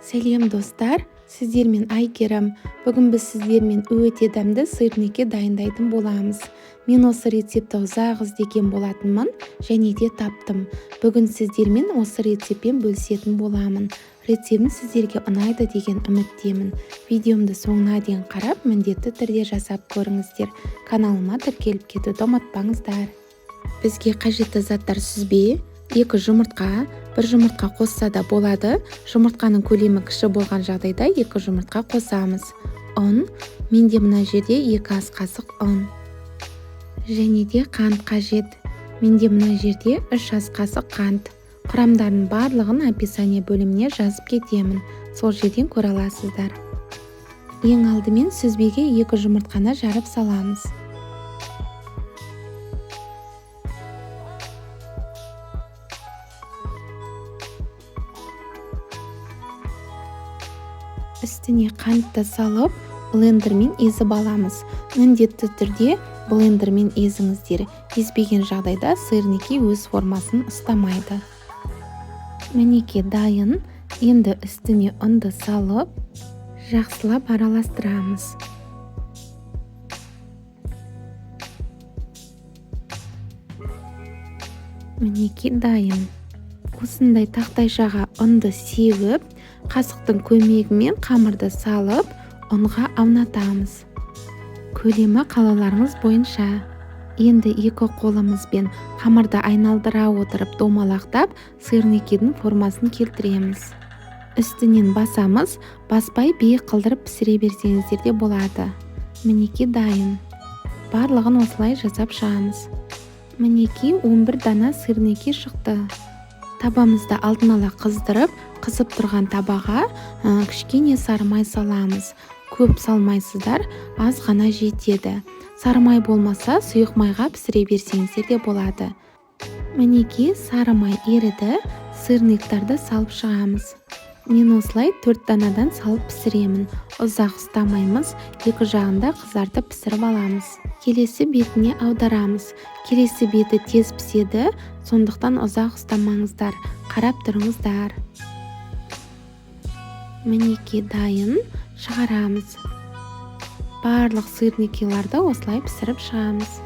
Сәлем достар, сіздермен Айгерім. Бүгін біз сіздермен өте дәмді сырнеке дайындайтын боламыз. Мен осы рецепті ұзақ іздеген болатынмын және де таптым. Бүгін сіздермен осы рецептпен бөлісетін боламын. Рецептім сіздерге ұнайды деген үміттемін. Видеомды соңына дейін қарап, міндетті түрде жасап көріңіздер. Каналыма тіркеліп кетуді ұмытпаңыздар. Бізге қажетті заттар сүзбе, 2 жұмыртқа, 1 жұмыртқа қосса да болады. Жұмыртқаның көлемі кіші болған жағдайда 2 жұмыртқа қосамыз. Ұн, менде мына жерде 2 ас қасық ұн. Және де қант қажет. Менде мына жерде 3 ас қасық қант. Құрамдардың барлығын описание бөліміне жазып кетемін. Сол жерден көре аласыздар. Ең алдымен сүзбеге 2 жұмыртқаны жарып саламыз. Үстіне қантты салып, блендермен езіп аламыз. Міндетті түрде блендермен езіңіздер. Езбеген жағдайда сырнеке өз формасын ұстамайды. Мінеке дайын. Енді үстіне ұнды салып, жақсылап араластырамыз. Мінеке дайын. Осындай тақтайшаға ұнды сеуіп, қасықтың көмегімен қамырды салып, ұнға аунатамыз. Көлемі қалауларыңыз бойынша. Енді 2 қолымызбен қамырды айналдыра отырып домалақтап, сырнекенің формасын келтіреміз. Үстінен басамыз, баспай биік қылдырып пісіре берсеңіздер де болады. Мінеке дайын. Барлығын осылай жасап шығамыз. Мінеке 11 дана сырнеке шықты. Табамызды алдын ала қыздырып, қызып тұрған табаға кішкене сары май саламыз. Көп салмайсыздар, аз ғана жетеді. Сары май болмаса, сұйық майға пісіре берсеңіздер де болады. Мінеке сары май еріді, сырнектарды салып шығамыз. Мен осылай 4 данадан салып пісіремін. Ұзақ ұстамаймыз, 2 жағында қызартып пісіріп аламыз. Келесі бетіне аударамыз. Келесі беті тез піседі, сондықтан ұзақ ұстамаңыздар. Қарап тұрыңыздар. Мінеке дайын, шығарамыз. Барлық сырнекеларды осылай пісіріп шығамыз.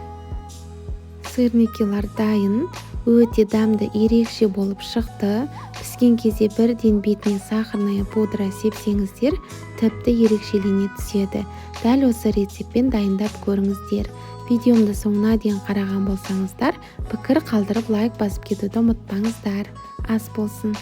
Сырнекелер дайын, өте дәмді ерекше болып шықты. Піскен кезде бірден бетіне сахарная пудра сепсеңіздер, тіпті ерекшелене түседі. Дәл осы рецептпен дайындап көріңіздер. Видеомды соңына дейін қараған болсаңыздар, пікір қалдырып лайк басып кетуді ұмытпаңыздар. Ас болсын.